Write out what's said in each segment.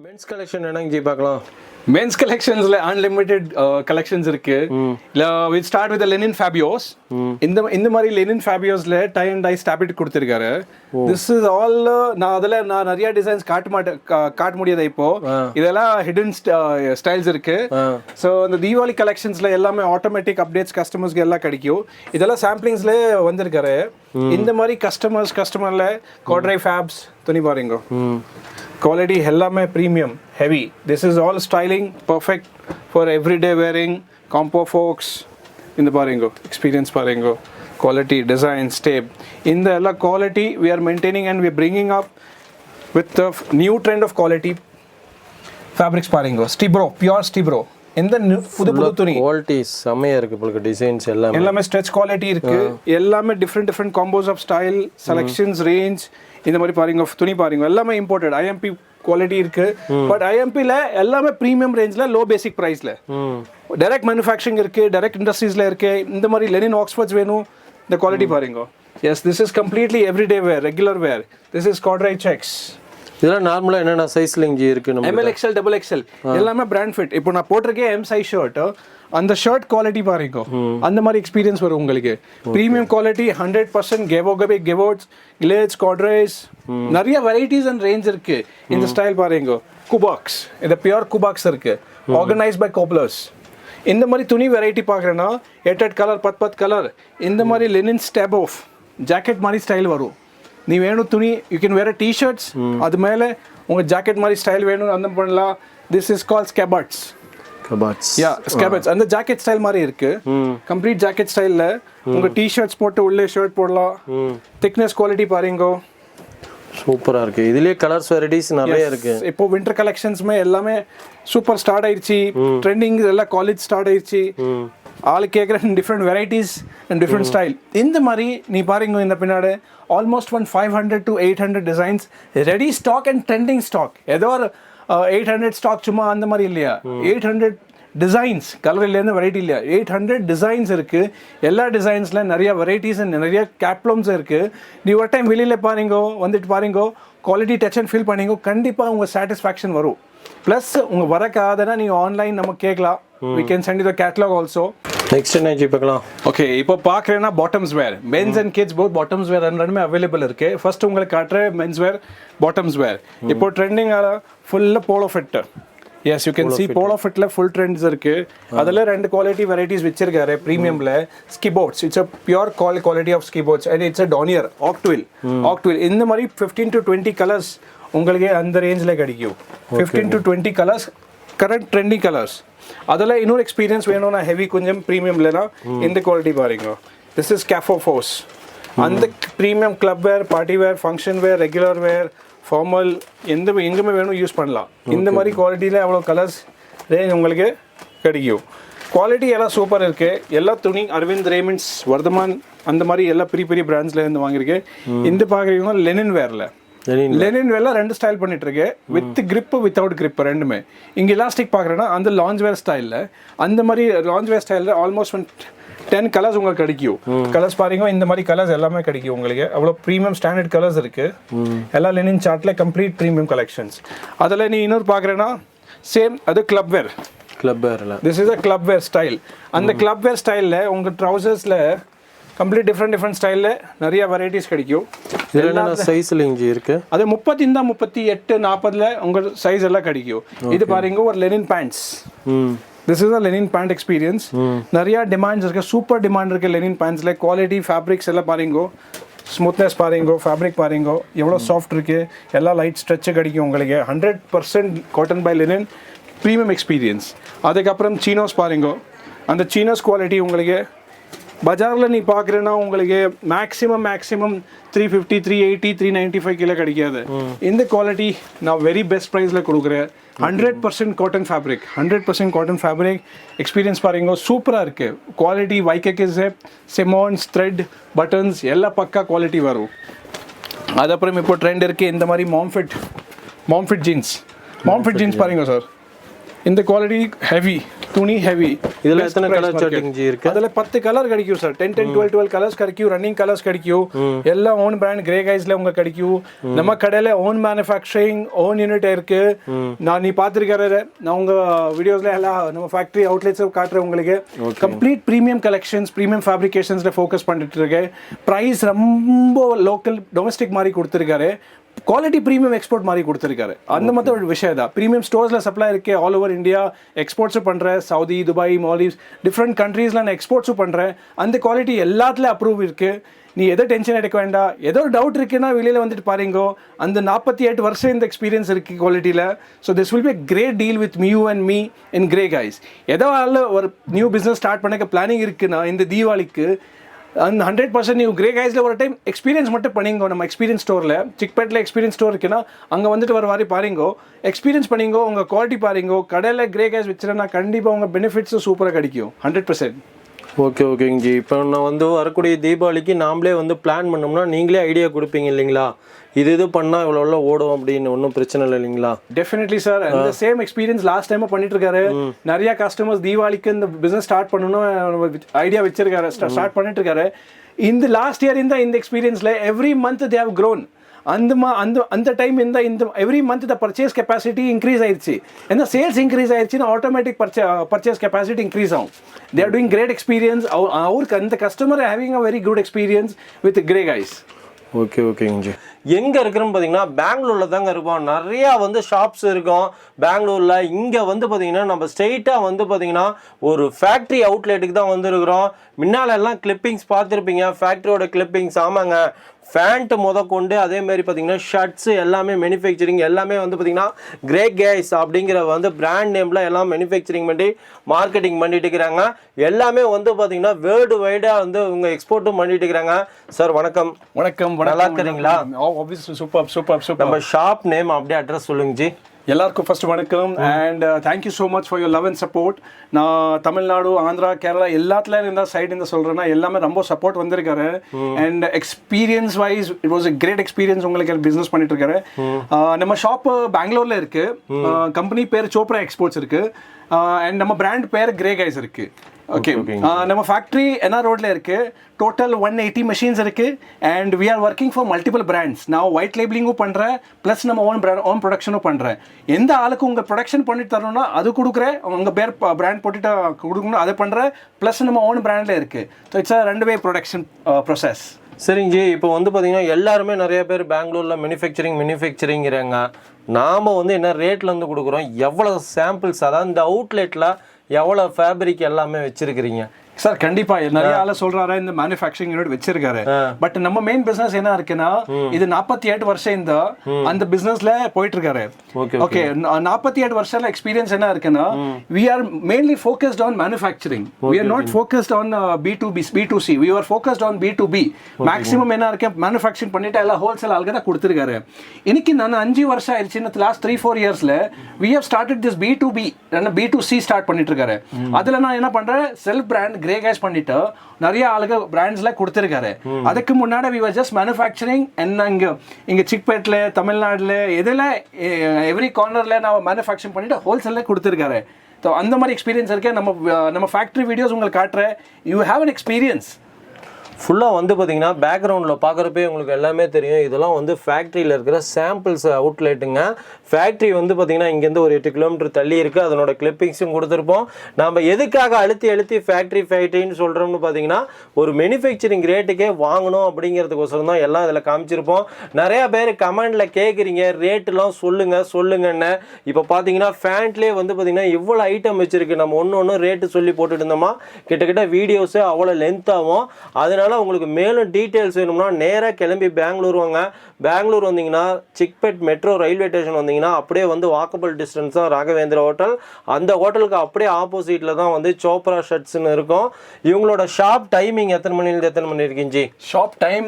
Men's collection என்னங்க G பார்க்கலாம். Men's கலெக்ஷன்ஸ்ல unlimited collections இருக்கு. இல்ல வி ஸ்டார்ட் வித் லெனின் ஃபேபியோஸ். இந்த மாதிரி லெனின் ஃபேபியோஸ்ல டை அண்ட் டை ஸ்டாபிட் கொடுத்திருக்காரு. திஸ் இஸ் ஆல் நான் நிறைய டிசைன்ஸ் காட்ட முடியாது இப்போ. இதெல்லாம் ஹிடன் ஸ்டைல்ஸ் இருக்கு. ஸோ இந்த தீபாவளி கலெக்ஷன்ஸ்ல எல்லாமே ஆட்டோமேட்டிக் அப்டேட்ஸ் கஸ்டமர்ஸ்க்கு எல்லாம் கிடைக்கும். இதெல்லாம் சாம்பிளிங்ஸ்ல வந்திருக்காரு. இந்த மாதிரி கஸ்டமர்ல கோட்ரை ஃபேப்ஸ் துணி பாருங்க. Quality எல்லாமே premium heavy. This is all styling perfect for everyday wearing. Compo folks இந்த பாருங்க, experience பாருங்க, quality design step இந்த எல்லா quality we are maintaining and we are bringing up with the new trend of quality fabrics பாருங்க. Stibro pure Stibro இந்த புது துணி quality செமையா இருக்கு. உங்களுக்கு டிசைன்ஸ் எல்லாமே ஸ்ட்ரெச் குவாலிட்டி இருக்கு. எல்லாமே different combos of style selections range இந்த மாதிரி பாருங்க. துணி பாருங்க எல்லாமே இம்போர்ட்டட் ஐஎம்பி குவாலிட்டி இருக்கு. பட் ஐஎம்பில எல்லாமே ப்ரீமியம் ரேஞ்ச்ல லோ பேசிக் பிரைஸ்ல டைரக்ட் மேனுஃபேக்சரிங் இருக்கு, டைரக்ட் இண்டஸ்ட்ரீஸ்ல இருக்கு. இந்த மாதிரி லெனின் ஆக்ஸ்ஃபோர்ட்ஸ் வேணும் இந்த குவாலிட்டி பாருங்க. Yes, this is completely everyday wear, regular wear. This is காட்ரை செக்ஸ். இதெல்லாம் நார்மலா என்னென்ன சைஸ்ல இங்க இருக்கு? ML XL XXL எல்லாமே பிராண்ட் ஃபிட். இப்போ நான் போட்டிருக்கேன் M சைஸ் ஷர்ட். அந்த ஷர்ட் குவாலிட்டி பாருங்க, அந்த மாதிரி எக்ஸ்பீரியன்ஸ் வரும் உங்களுக்கு. ப்ரீமியம் குவாலிட்டி 100% கெவோட்ஸ் கிளேட்ஸ் காட்ரேஸ் நிறைய வெரைட்டிஸ் அண்ட் ரேஞ்ச் இருக்கு. இந்த ஸ்டைல் பாருங்க. குபாக்ஸ், இது பியூர் குபாக்ஸ் இருக்கு, ஆர்கனைஸ்ட் பை கோப்லர்ஸ். இந்த மாதிரி துணி வெரைட்டி பார்க்குறேன்னா 8 கலர் 10 கலர். இந்த மாதிரி லெனின் ஸ்டெப் ஆஃப் ஜாக்கெட் மாதிரி ஸ்டைல் வரும். நீ வேணும் துணி யூ கேன் வேர் டிஷர்ட்ஸ், அது மேலே உங்கள் ஜாக்கெட் மாதிரி ஸ்டைல் வேணும் அந்த பண்ணலாம். This is call ஸ்கேபர்ட்ஸ். ஸ்கேபர்ட்ஸ் அந்த ஜாக்கெட் ஸ்டைல் மாதிரி இருக்கு. கம்ப்ளீட் ஜாக்கெட் ஸ்டைல்ல உங்க டிஷர்ட்ஸ் போட்டு உள்ளே ஷர்ட் போடலாம். திக்னஸ் குவாலிட்டி பாருங்க, சூப்பரா இருக்கு. இதுலயே கலர்ஸ் வெரைட்டிஸ் நிறைய இருக்கு. இப்போ வின்டர் கலெக்ஷன்ஸ்மே எல்லாமே சூப்பர் ஸ்டார்ட் ஆயிடுச்சு. ட்ரெண்டிங் எல்லாம் காலேஜ் ஸ்டார்ட் ஆயிடுச்சு. ஆளு கேட்குற different varieties and different style. இந்த மாதிரி நீ பாருங்க, இந்த பின்னாடி almost 500 to 800 designs ready stock and trending stock. ஏதோ ஒரு 800 ஸ்டாக் சும்மா அந்த மாதிரி இல்லையா, 800 டிசைன்ஸ். கலர் இல்லைன்னு வெரைட்டி இல்லையா, 800 டிசைன்ஸ் இருக்கு. எல்லா டிசைன்ஸ்ல நிறைய வெரைட்டிஸ் அண்ட் நிறைய கேட்லாக்ஸ் இருக்கு. நீ ஒரு டைம் வெளியில பாருங்க, வந்துட்டு பாருங்க, குவாலிட்டி டச் அண்ட் ஃபீல் பண்ணிங்க, கண்டிப்பாக உங்கள் சாட்டிஸ்ஃபேக்ஷன் வரும். ப்ளஸ் உங்கள் வரக்காதனா நீங்கள் ஆன்லைன் நம்ம கேட்கலாம். we can send you the catalog also. Next என்ன ஜி பார்க்கலாம். ஓகே, இப்போ பார்க்குறேன்னா bottoms wear. Men's and kids both bottoms wear ரெண்டுமே அவைலபிள் இருக்கு. ஃபர்ஸ்ட் உங்களுக்கு காட்டுற மென்ஸ் வேர், பாட்டம்ஸ் வேர். இப்போ ட்ரெண்டிங் ஃபுல்லாக polo fit. Yes, you can see polo ஃபிட்ல ஃபுல் ட்ரெண்ட்ஸ் இருக்கு. அதில் 2 குவாலிட்டி வெரைட்டிஸ் வச்சிருக்காரு. ப்ரீமியம்ல ஸ்கிபோர்ட்ஸ், it's a pure quality of ஸ்கிபோர்ட்ஸ் அண்ட் இட்ஸ் அ டானியர் ஆக்ட்வில். இந்த மாதிரி 15 to 20 கலர்ஸ் உங்களுக்கு அந்த ரேஞ்சில் கிடைக்கும். 15 to 20 colours current trending colours. அதில் இன்னொரு எக்ஸ்பீரியன்ஸ் வேணும்னா ஹெவி கொஞ்சம் ப்ரீமியம்லனா இந்த குவாலிட்டி பாருங்க. திஸ் இஸ் கேஃபோ ஃபோர்ஸ். அந்த premium club wear, party wear, function wear, regular wear, formal எங்குமே வேணும் யூஸ் பண்ணலாம். இந்த மாதிரி குவாலிட்டியில் அவ்வளோ கலர்ஸ் ரேஞ்ச் உங்களுக்கு கிடைக்கும். குவாலிட்டி எல்லாம் சூப்பர் இருக்கு. எல்லா துணி அரவிந்த், ரேமண்ட்ஸ், வர்தமான் அந்த மாதிரி எல்லா பெரிய பிராண்ட்ஸ்ல இருந்து வாங்கியிருக்கேன். இந்த பார்க்குறீங்கன்னா லெனின் வேர்ல லெனின் வேர்ல 2 ஸ்டைல் பண்ணிட்டு இருக்கு. வித் கிரிப் வித்தவுட் கிரிப் ரெண்டுமே. இங்கே எலாஸ்டிக் பார்க்குறேன்னா அந்த லாஞ்ச் வேர் ஸ்டைலில், அந்த மாதிரி லாஞ்ச் வேர் ஸ்டைலில் ஆல்மோஸ்ட் 10 கலர்ஸ் உங்களுக்கு கிடைக்கும். கலர்ஸ் பாருங்க, இந்த மாதிரி கலர்ஸ் எல்லாமே கிடைக்கும் உங்களுக்கு. அவ்வளோ ப்ரீமியம் ஸ்டாண்டர்ட் கலர்ஸ் இருக்கு. எல்லா லெனின் சார்ட்ல கம்ப்ளீட் ப்ரீமியம் கலெக்ஷன்ஸ். அதில் நீ இன்னொரு பார்க்குறேன்னா சேம், அது club wear. This is a club wear style. அந்த கிளப் வேர் ஸ்டைலில் உங்கள் ட்ரௌசர்ஸில் கம்ப்ளீட் டிஃப்ரெண்ட் ஸ்டைலில் நிறைய வெரைட்டிஸ் கிடைக்கும். இதெல்லாம் சைஸ்ல இங்க இருக்கு. அது 30 38 40 உங்க சைஸ் எல்லாம் கிடைக்கும். இது பாருங்க ஒரு linen pants. This is a linen pant experience. நிறைய டிமாண்ட்ஸ் இருக்கு, சூப்பர் டிமாண்ட் இருக்கு லெனின் பேண்ட்ஸ்ல. குவாலிட்டி ஃபேப்ரிக்ஸ் எல்லாம் பாருங்க, ஸ்மூத்னஸ் பாருங்க, ஃபேப்ரிக் பாருங்க எவ்வளோ சாஃப்ட் இருக்கு. எல்லாம் லைட் ஸ்ட்ரெச் கிடைக்கும் உங்களுக்கு. 100% cotton by linen, premium experience. அதுக்கப்புறம் சீனோஸ் பாருங்க. அந்த சீனோஸ் குவாலிட்டி உங்களுக்கு பஜாரில் நீ பார்க்குறேன்னா உங்களுக்கு மேக்ஸிமம் 350 380 395 கிலோ கிடைக்காது. இந்த குவாலிட்டி நான் வெரி பெஸ்ட் ப்ரைஸில் கொடுக்குறேன். 100% cotton fabric, 100% cotton fabric experience பாருங்க, சூப்பராக இருக்குது. குவாலிட்டி வைக்கே செமான்ஸ், த்ரெட், பட்டன்ஸ் எல்லாம் பக்கா குவாலிட்டி வரும். அதுக்கப்புறம் இப்போ ட்ரெண்ட் இருக்குது இந்த மாதிரி மாம்ஃபிட் ஜீன்ஸ் பாருங்க சார். இந்த குவாலிட்டி ஹெவி துணி ஹெவி. இதுல எத்தனை கலர் சார்ட்டிங் ஜி இருக்கு? அதுல 10 கலர் கிடைக்கும் சார். 10 12 கலர்ஸ் கிடைக்கும். ரன்னிங் கலர்ஸ் கிடைக்கும். எல்லாம் ஓன் பிராண்ட் கிரே கைஸ்ல உங்களுக்கு கிடைக்கும். நம்ம கடையில ஓன் மேனுஃபேக்சரிங் ஓன் யூனிட் இருக்கு. நீ பாத்துருக்காரு நான் உங்க வீடியோஸ்ல எல்லாம் நம்ம ஃபேக்டரி அவுட்லெட்ஸ் காட்டுறேன் உங்களுக்கு. கம்ப்ளீட் பிரீமியம் கலெக்ஷன்ஸ் பிரீமியம் ஃபேப்ரிகேஷன்ஸ்ல ஃபோக்கஸ் பண்ணிட்டு இருக்கேன். பிரைஸ் ரொம்ப லோக்கல் டொமஸ்டிக் மாதிரி கொடுத்துருக்காரு. குவாலிட்டி ப்ரீமியம் எக்ஸ்போர்ட் மாதிரி கொடுத்துருக்காரு. அந்த மாதிரி ஒரு விஷயம் தான். ப்ரீமியம் ஸ்டோர்ஸில் சப்ளை இருக்கு ஆல் ஓவர் இந்தியா. எக்ஸ்போர்ட்ஸும் பண்ணுறேன். சவுதி, துபாய், மால்டீவ்ஸ் டிஃப்ரெண்ட் கண்ட்ரீஸில் நான் எக்ஸ்போர்ட்ஸும் பண்ணுறேன். அந்த குவாலிட்டி எல்லாத்துலேயும் அப்ரூவ் இருக்குது. நீ எதோ டென்ஷன் எடுக்க வேண்டாம். ஏதோ ஒரு டவுட் இருக்குன்னா வெளியில் வந்துட்டு பாருங்க. அந்த 48 வருஷம் இந்த எக்ஸ்பீரியன்ஸ் இருக்குது குவாலிட்டியில். So this will be a great deal with me and me in Grey Guys. ஏதோ ஒரு நியூ பிஸ்னஸ் ஸ்டார்ட் பண்ண பிளானிங் இருக்குன்னா இந்த தீபாவளிக்கு அந்த 100% ನೀವು கிரே கைஸில் ஒரு டைம் எக்ஸ்பீரியன்ஸ் மட்டும் பண்ணிங்கோ. நம்ம எக்ஸ்பீரியன்ஸ் ஸ்டோரில் சிக்பேட்டில் எக்ஸ்பீரியன்ஸ் ஸ்டோர் இருக்குன்னா அங்கே வந்துட்டு வர மாதிரி பாருங்கோ. எக்ஸ்பீரியன்ஸ் பண்ணிங்கோ. உங்கள் குவாலிட்டி பாருங்கோ. கடையில் கிரே கைஸ் வச்சுருந்தா கண்டிப்பாக உங்கள் பெனிஃபிட்ஸும் சூப்பராக கிடைக்கும் 100%. ஓகே ஓகேங்க ஜி. இப்போ நான் வந்து வரக்கூடிய தீபாவளிக்கு நாமளே வந்து பிளான் பண்ணோம்னா நீங்களே ஐடியா கொடுப்பீங்க இல்லைங்களா? இது பண்ணால் இவ்வளோ ஓடும் அப்படின்னு ஒன்றும் பிரச்சனை இல்லை இல்லைங்களா? Definitely sir. இந்த சேம் எக்ஸ்பீரியன்ஸ் லாஸ்ட் டைம் பண்ணிட்டு இருக்காரு. நிறைய கஸ்டமர்ஸ் தீபாவளிக்கு இந்த பிஸ்னஸ் ஸ்டார்ட் பண்ணணும் ஐடியா வச்சிருக்காரு. ஸ்டார்ட் பண்ணிட்டு இருக்காரு. இந்த லாஸ்ட் இயர் இந்த எக்ஸ்பீரியன்ஸ்ல every month they have grown. அந்த டைம் இந்த every month the purchase capacity increase ஆயிடுச்சு. ஏன்னா சேல்ஸ் இன்க்ரீஸ் ஆயிடுச்சுன்னா ஆட்டோமேட்டிக் பர்ச்சேஸ் கெப்பாசிட்டி இன்க்ரீஸ் ஆகும். They are doing great experience. அவருக்கு அந்த customer having a very good experience with Grey guys. Okay ஓகேங்க G. எங்கே இருக்கிறோம் பார்த்தீங்கன்னா பெங்களூரில் தாங்க இருக்கோம். நிறையா வந்து ஷாப்ஸ் இருக்கும் பெங்களூரில். இங்கே வந்து பார்த்தீங்கன்னா நம்ம ஸ்ட்ரெயிட்டாக வந்து பார்த்தீங்கன்னா ஒரு ஃபேக்ட்ரி அவுட்லெட்டுக்கு தான் வந்துருக்குறோம். முன்னால் எல்லாம் கிளிப்பிங்ஸ் பார்த்துருப்பீங்க. ஃபேக்ட்ரியோட கிளிப்பிங்ஸ். ஆமாங்க, ஃபேண்ட்டு கொண்டு அதேமாரி பார்த்தீங்கன்னா ஷர்ட்ஸு எல்லாமே மேனுஃபேக்சரிங் எல்லாமே வந்து பார்த்தீங்கன்னா கிரே கைஸ் அப்படிங்கிற வந்து பிராண்ட் நேமில் எல்லாம் மேனுஃபேக்சரிங் பண்ணி மார்க்கெட்டிங் பண்ணிட்டு இருக்கிறாங்க. எல்லாமே வந்து பார்த்தீங்கன்னா வேர்ல்டு வைடாக வந்து உங்கள் எக்ஸ்போர்ட்டும் பண்ணிட்டு இருக்கிறாங்க. சார் வணக்கம். வணக்கம். நல்லா இருக்கிறீங்களா? Super super super. நம்ம ஷாப் நேம் அப்படியே அட்ரஸ் சொல்லுங்க ஜி. எல்லாருக்கும் ஃபர்ஸ்ட் வணக்கம் and thank you so much for your love and support. நான் தமிழ்நாடு, ஆந்திரா, கேரளா எல்லாத்துலேயும் இருந்தால் சைடு இருந்தால் சொல்கிறேன்னா எல்லாமே ரொம்ப சப்போர்ட் வந்திருக்காரு. And experience wise it was a great experience. உங்களுக்கு பிஸ்னஸ் பண்ணிட்டு இருக்காரு. நம்ம ஷாப் பெங்களூரில் இருக்கு. கம்பெனி பேர் சோப்ரா எக்ஸ்போர்ட்ஸ் இருக்கு. அண்ட் நம்ம பிராண்ட் பேர் கிரே கைஸ் இருக்கு. ஓகே. நம்ம ஃபேக்ட்ரி என்ஆர் ரோட்ல இருக்கு. டோட்டல் 180 மெஷின்ஸ் இருக்கு. And we are working for multiple brands. நான் ஒயிட் லேபிளிங்கும் பண்ணுறேன். ப்ளஸ் நம்ம ஓன் ப்ரொடக்ஷனும் பண்ணுறேன். எந்த ஆளுக்கு உங்கள் ப்ரொடக்ஷன் பண்ணிட்டு தரணும்னா அது கொடுக்குறேன். உங்கள் பேர் பிராண்ட் போட்டுட்டு கொடுக்கணும் அதை பண்ணுறேன். ப்ளஸ் நம்ம ஓன் பிராண்டில் இருக்கு. So it's 2 way production process. சரிங்க ஜி. இப்போ வந்து பார்த்தீங்கன்னா எல்லாருமே நிறைய பேர் பெங்களூரில் மேனுஃபேக்சரிங்கிறாங்க. நாம் வந்து என்ன ரேட்டில் வந்து கொடுக்குறோம்? எவ்வளோ சாம்பிள்ஸ், அதாவது இந்த அவுட்லெட்டில் எவ்வளோ ஃபேப்ரிக் எல்லாமே வச்சுருக்கிறீங்க? சார் கண்டிப்பா நிறைய ஆள சொல்றாரு இந்த மேனுஃபேக்சரிங் யூனிட் வச்சிருக்காரு. பட் நம்ம மெயின் பிசினஸ் என்ன இருக்குன்னா இது 48 வருஷம் இந்த அந்த பிசினஸ்ல போயிட்டு இருக்காரு. ஓகே. 48 வருஷத்துல எக்ஸ்பீரியன்ஸ் என்ன இருக்குன்னா we are mainly focused on manufacturing. We are not focused on B2B B2C. We are focused on B2B. Maximum என்ன இருக்கு மேனுஃபேக்சரிங் பண்ணிட்டு எல்லாம் ஹோல்சேல் ஆளுங்க தான் கொடுத்துருக்காரு. இன்னைக்கு நான் 5 வருஷம் ஆயிடுச்சு. லாஸ்ட் 3-4 இயர்ஸ்ல we have started this B2B and B2C start பண்ணிட்டு இருக்காரு. அதுல நான் என்ன பண்றேன் செல்ஃப் பிராண்ட் கிரே கைஸ் பண்ணிட்டு நிறைய ஆளுங்க பிராண்ட்ஸ்ல கொடுத்துருக்காரு. அதுக்கு முன்னாடி we were just manufacturing and இங்க சிக்பேட்ல தமிழ்நாடுல எதுல எவ்ரி கார்னர்ல நான் மேனுஃபேக்சரிங் பண்ணிட்டு ஹோல்சேல்ல கொடுத்துருக்காரு. ஸோ அந்த மாதிரி எக்ஸ்பீரியன்ஸ் இருக்கே. நம்ம ஃபேக்ட்ரி வீடியோஸ் உங்களுக்கு காட்டுறேன். You have an experience. ஃபுல்லாக வந்து பார்த்தீங்கன்னா பேக்ரவுண்டில் பார்க்குறப்பே உங்களுக்கு எல்லாமே தெரியும். இதெல்லாம் வந்து ஃபேக்ட்ரியில் இருக்கிற சாம்பிள்ஸ் அவுட்லெட்டுங்க. ஃபேக்ட்ரி வந்து பார்த்தீங்கன்னா இங்கேருந்து ஒரு 8 கிலோமீட்டர் தள்ளி இருக்குது. அதனோட கிளிப்பிங்ஸும் கொடுத்துருப்போம். நம்ம எதுக்காக அழுத்தி ஃபேக்ட்ரின்னு சொல்கிறோம்னு பார்த்தீங்கன்னா ஒரு மேனுஃபேக்சரிங் ரேட்டுக்கே வாங்கணும் அப்படிங்கிறதுக்கோசரம் தான் எல்லாம் இதில் காமிச்சிருப்போம். நிறையா பேர் கமெண்டில் கேட்குறீங்க ரேட்டுலாம் சொல்லுங்கன்னு. இப்போ பார்த்தீங்கன்னா ஃபேண்ட்லேயே வந்து பார்த்தீங்கன்னா இவ்வளோ ஐட்டம் வச்சுருக்கு. நம்ம ஒன்று ரேட்டு சொல்லி போட்டுட்டு இருந்தோமா கிட்டத்தட்ட வீடியோஸு அவ்வளோ லென்த் ஆகும். அதனால உங்களுக்கு மேலும் டீட்டெயில்ஸ் வேணும்னா நேராக கிளம்பி பெங்களூர் வாங்க. பெங்களூர் வந்தீங்கன்னா சிக்பேட் மெட்ரோ ரயில்வே ஸ்டேஷன் வந்தீங்கன்னா அப்படியே வந்து வாக்கபிள் டிஸ்டன்ஸ் தான் ராகவேந்திர ஹோட்டல். அந்த ஹோட்டலுக்கு அப்படியே ஆப்போசிட்டில் தான் வந்து சோப்ரா ஷர்ட்ஸ்னு இருக்கும். இவங்களோட ஷாப் டைமிங் எத்தனை மணிலேருந்து எத்தனை மணி இருக்குங்க ஜி? ஷாப் டைம்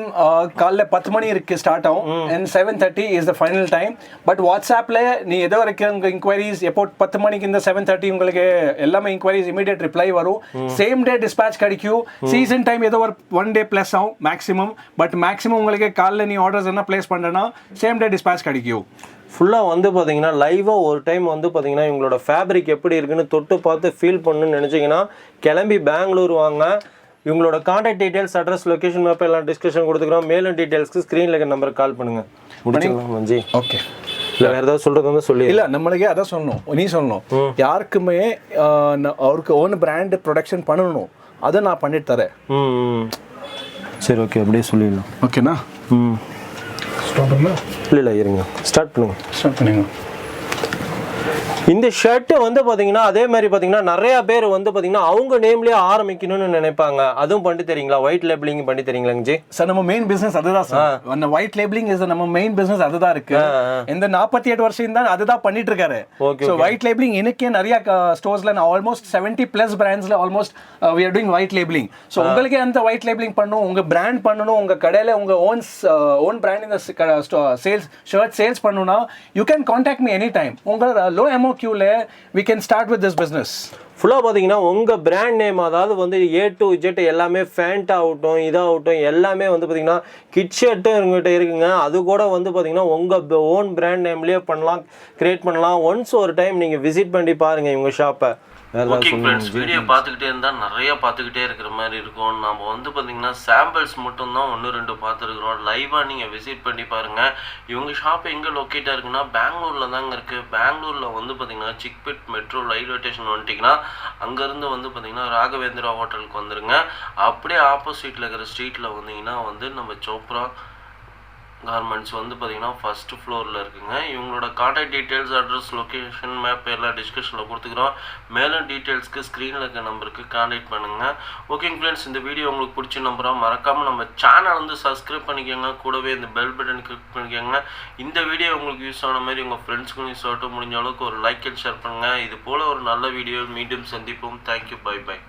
காலைல 10 மணி இருக்கு ஸ்டார்ட் ஆகும். And 7:30 is the final time. But வாட்ஸ்அப்பில் நீ ஏதோ வரைக்கும் உங்கள் இன்கொயரிஸ் எப்போ 10 மணிக்கு இந்த 7:30 உங்களுக்கு எல்லாமே இன்கொயரிஸ் இமீடியட் ரிப்ளை வரும். சேம் டே டிஸ்பேச் கிடைக்கும். சீசன் டைம் ஏதோ ஒரு 1 day ப்ளஸ் ஆகும் மேக்ஸிமம். பட் மேக்ஸிமம் உங்களுக்கு காலைல நீ ஆர்டர்ஸ் என்ன பிளேஸ் பண்ணுறேன்னா சேம் டே டிஸ்பேச் கிடைக்கும். ஃபுல்லாக வந்து பார்த்தீங்கன்னா லைவாக ஒரு டைம் வந்து பார்த்தீங்கன்னா இவங்களோட ஃபேப்ரிக் எப்படி இருக்குன்னு தொட்டு பார்த்து ஃபீல் பண்ணணும்னு நினச்சிங்கன்னா கிளம்பி பெங்களூர் வாங்க. இவங்களோட contact details, address, location map எல்லாம் டிஸ்கஷன் கொடுத்துக்கிறோம். மேலும் டீடைல்ஸ்க்கு ஸ்க்ரீனில் இருக்க நம்பருக்கு கால் பண்ணுங்கள். முடிச்சுக்கலாம் மஞ்சி. ஓகே. இல்லை வேறு ஏதாவது சொல்கிறது வந்து சொல்லி. இல்லை நம்மளுக்கே அதான் சொல்லணும், நீ சொல்லணும். யாருக்குமே அவருக்கு ஓன் பிராண்ட் ப்ரொடக்ஷன் பண்ணணும், அதை நான் பண்ணிட்டு தரேன். சரி ஓகே, அப்படியே சொல்லிடலாம். ஓகேண்ணா. ஸ்டார்ட் பண்ணா இல்லை இருங்க, ஸ்டார்ட் பண்ணுங்க. இந்த ஷர்ட்டு வந்து பார்த்தீங்கன்னா அதே மாதிரி பார்த்தீங்கன்னா நிறைய பேர் வந்து பார்த்தீங்கன்னா அவங்க நேம்லேயே ஆரம்பிக்கணும்னு நினைப்பாங்க. அதுவும் பண்ணி தரீங்களா? ஒயிட் லேபிளிங் பண்ணி தரீங்களாங்க ஜி? சார் நம்ம மெயின் பிசினஸ் அதுதான் சார். அந்த ஒயிட் லேபிளிங் இஸ் நம்ம மெயின் பிசினஸ் அதுதான் இருக்கு. இந்த 48 வருஷம் தான் அதுதான் பண்ணிட்டு இருக்காரு. ஸோ ஒயிட் லேபிளிங் இன்னைக்கே நிறைய ஸ்டோர்ஸ்ல ஆல்மோஸ்ட் 70+ பிராண்ட்ஸ்ல almost we are doing white labeling. So உங்களுக்கே அந்த ஒயிட் லேபிளிங் பண்ணணும், உங்க பிராண்ட் பண்ணணும், உங்க கடையில உங்க ஓன் பிராண்ட் இந்த சேல்ஸ் ஷர்ட் சேல்ஸ் பண்ணணும்னா you can contact me any time. உங்க low MOQ we can start with this business. ஃபுல்லாக பார்த்தீங்கன்னா உங்கள் பிராண்ட் நேம், அதாவது வந்து A to Z எல்லாமே, ஃபேண்ட் ஆகட்டும் இதாகட்டும் எல்லாமே வந்து பார்த்தீங்கன்னா கிட் ஷர்ட்டும் எங்கள்கிட்ட இருக்குங்க. அது கூட வந்து பார்த்தீங்கன்னா உங்கள் ஓன் பிராண்ட் நேம்லேயே பண்ணலாம், கிரியேட் பண்ணலாம். ஒன்ஸ் ஒரு டைம் நீங்கள் விசிட் பண்ணி பாருங்கள் இவங்க ஷாப்பை. ஓகே ஃப்ரெண்ட்ஸ், வீடியோ பார்த்துக்கிட்டே இருந்தால் நிறைய பார்த்துக்கிட்டே இருக்கிற மாதிரி இருக்கும். நம்ம வந்து பார்த்தீங்கன்னா சாம்பிள்ஸ் மட்டும்தான் 1-2 பார்த்துருக்குறோம். லைவாக நீங்கள் விசிட் பண்ணி பாருங்கள். இவங்க ஷாப் எங்கே லொக்கேட்டாக இருக்குன்னா பெங்களூரில் தாங்க இருக்குது. பெங்களூரில் வந்து பார்த்தீங்கன்னா சிக்பெட் மெட்ரோ ரயில்வே ஸ்டேஷன் வந்துட்டிங்கன்னா அங்கேருந்து வந்து பார்த்தீங்கன்னா ராகவேந்திரா ஹோட்டலுக்கு வந்துடுங்க. அப்படியே ஆப்போசிட்டில் இருக்கிற ஸ்ட்ரீட்டில் வந்தீங்கன்னா வந்து நம்ம சோப்ரா கார்மெண்ட்ஸ் வந்து பார்த்தீங்கன்னா ஃபர்ஸ்ட் ஃப்ளோரில் இருக்குங்க. இவங்களோட contact details, address, location map எல்லாம் டிஸ்கஷனில் கொடுத்துக்கிறோம். மேலும் டீட்டெயில்ஸ்க்கு ஸ்க்ரீனில் இருக்க நம்பருக்கு கான்டாக்ட் பண்ணுங்கள். ஓகேங்க ஃப்ரெண்ட்ஸ், இந்த வீடியோ உங்களுக்கு பிடிச்ச நம்பராக மறக்காமல் நம்ம சேனல் வந்து சப்ஸ்கிரைப் பண்ணிக்கோங்க. கூடவே இந்த பெல் பட்டன் கிளிக் பண்ணிக்கோங்க. இந்த வீடியோ உங்களுக்கு யூஸ் ஆன மாதிரி உங்கள் ஃப்ரெண்ட்ஸ்க்கும் யூஸ் ஆகட்டும். முடிஞ்ச அளவுக்கு ஒரு லைக் அண்ட் ஷேர் பண்ணுங்கள். இது போல் ஒரு நல்ல வீடியோ மீண்டும் சந்திப்போம். Thank you, bye by.